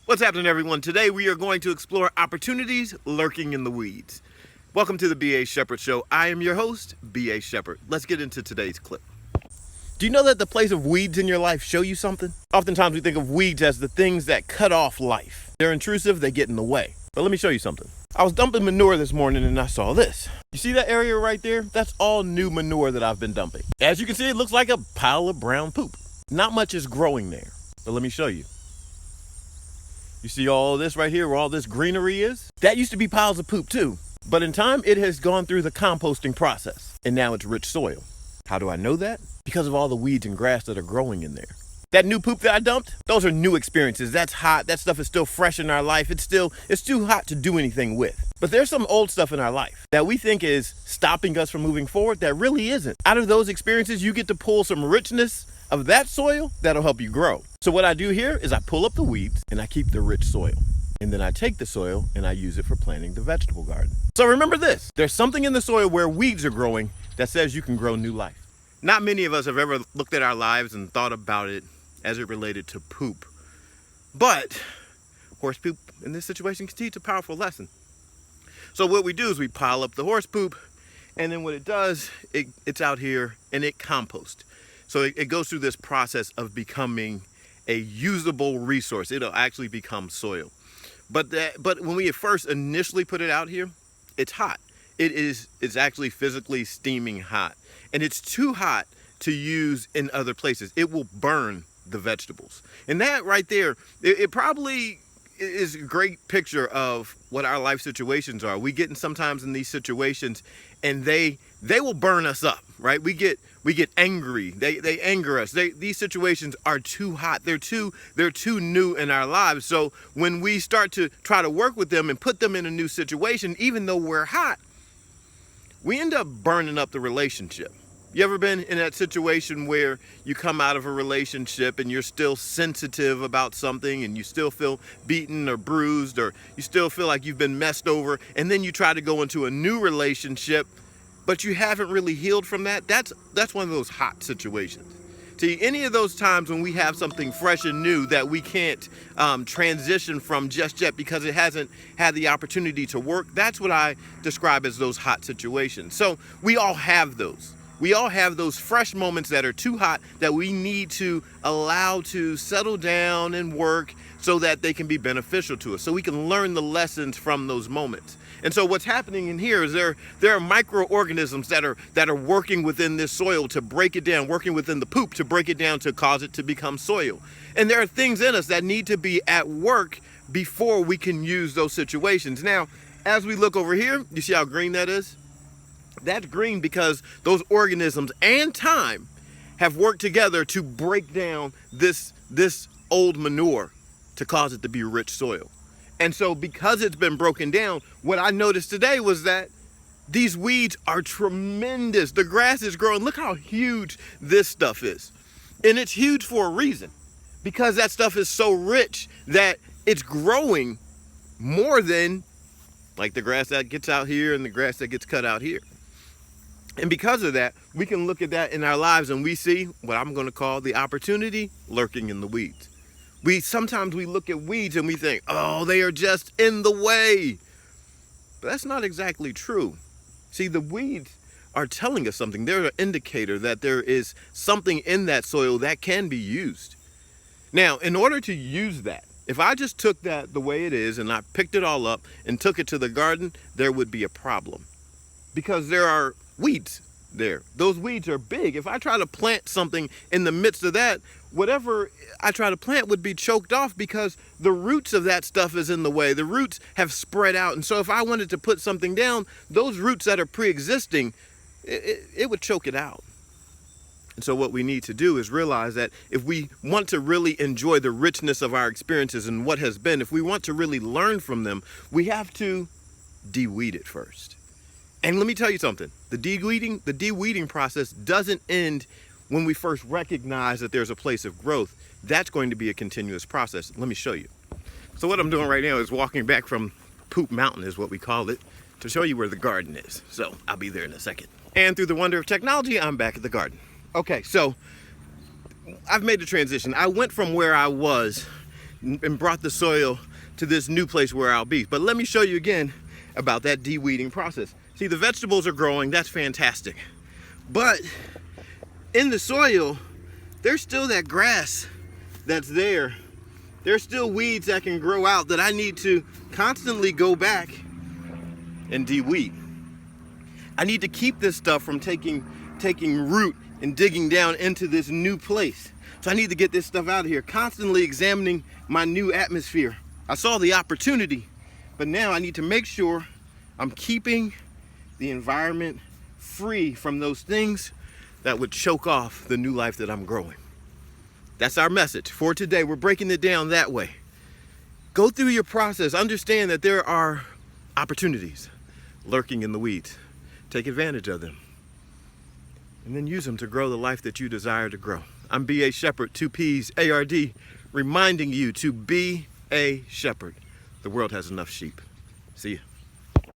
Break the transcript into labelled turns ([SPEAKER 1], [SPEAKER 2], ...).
[SPEAKER 1] What's happening, everyone? Today we are going to explore opportunities lurking in the weeds. Welcome to the B.A. Shepherd Show. I am your host, B.A. Shepherd. Let's get into today's clip. Do you know that the place of weeds in your life show you something? Oftentimes we think of weeds as the things that cut off life. They're intrusive, they get in the way. But let me show you something. I was dumping manure this morning and I saw this. You see that area right there? That's all new manure that I've been dumping. As you can see, it looks like a pile of brown poop. Not much is growing there, but let me show you. You see all this right here where all this greenery is? That used to be piles of poop too. But in time, it has gone through the composting process and now it's rich soil. How do I know that? Because of all the weeds and grass that are growing in there. That new poop that I dumped, those are new experiences. That's hot. That stuff is still fresh in our life. It's too hot to do anything with. But there's some old stuff in our life that we think is stopping us from moving forward that really isn't. Out of those experiences, you get to pull some richness of that soil that'll help you grow. So what I do here is I pull up the weeds and I keep the rich soil. And then I take the soil and I use it for planting the vegetable garden. So remember this, there's something in the soil where weeds are growing that says you can grow new life. Not many of us have ever looked at our lives and thought about it as it related to poop. But horse poop in this situation can teach a powerful lesson. So what we do is we pile up the horse poop, and then what it does, it's out here and it composts. So it goes through this process of becoming a usable resource. It'll actually become soil. But when we first initially put it out here, it's hot. It's actually physically steaming hot. And it's too hot to use in other places. It will burn the vegetables. And that right there, it probably is a great picture of what our life situations are. We get sometimes in these situations and they will burn us up, right? We get angry. They anger us. These situations are too hot. They're too new in our lives. So when we start to try to work with them and put them in a new situation, even though we're hot, we end up burning up the relationship. You ever been in that situation where you come out of a relationship and you're still sensitive about something and you still feel beaten or bruised, or you still feel like you've been messed over, and then you try to go into a new relationship but you haven't really healed from that? That's one of those hot situations. See, any of those times when we have something fresh and new that we can't transition from just yet because it hasn't had the opportunity to work, that's what I describe as those hot situations. So we all have those. We all have those fresh moments that are too hot that we need to allow to settle down and work so that they can be beneficial to us, so we can learn the lessons from those moments. And so what's happening in here is there are microorganisms that are working within this soil to break it down, working within the poop to break it down to cause it to become soil. And there are things in us that need to be at work before we can use those situations. Now, as we look over here, you see how green that is? That's green because those organisms and time have worked together to break down this old manure to cause it to be rich soil. And so because it's been broken down, what I noticed today was that these weeds are tremendous. The grass is growing. Look how huge this stuff is. And it's huge for a reason, because that stuff is so rich that it's growing more than like the grass that gets out here and the grass that gets cut out here. And because of that, we can look at that in our lives and we see what I'm going to call the opportunity lurking in the weeds. Sometimes we look at weeds and we think, oh, they are just in the way. But that's not exactly true. See, the weeds are telling us something. They're an indicator that there is something in that soil that can be used. Now, in order to use that, if I just took that the way it is and I picked it all up and took it to the garden, there would be a problem. Because there are weeds there. Those weeds are big. If I try to plant something in the midst of that, whatever I try to plant would be choked off because the roots of that stuff is in the way. The roots have spread out. And so if I wanted to put something down, those roots that are pre-existing, it would choke it out. And so what we need to do is realize that if we want to really enjoy the richness of our experiences and what has been, if we want to really learn from them, we have to de-weed it first. And let me tell you something, the de-weeding process doesn't end when we first recognize that there's a place of growth. That's going to be a continuous process. Let me show you. So what I'm doing right now is walking back from Poop Mountain is what we call it, to show you where the garden is. So I'll be there in a second. And through the wonder of technology, I'm back at the garden. Okay, so I've made the transition. I went from where I was and brought the soil to this new place where I'll be. But let me show you again about that de-weeding process. See, the vegetables are growing, that's fantastic. But in the soil, there's still that grass that's there. There's still weeds that can grow out that I need to constantly go back and de-weed. I need to keep this stuff from taking root and digging down into this new place. So I need to get this stuff out of here, constantly examining my new atmosphere. I saw the opportunity, but now I need to make sure I'm keeping the environment free from those things that would choke off the new life that I'm growing. That's our message for today. We're breaking it down that way. Go through your process. Understand that there are opportunities lurking in the weeds. Take advantage of them. And then use them to grow the life that you desire to grow. I'm B.A. Shepherd, 2 P's, A-R-D, reminding you to be a shepherd. The world has enough sheep. See ya.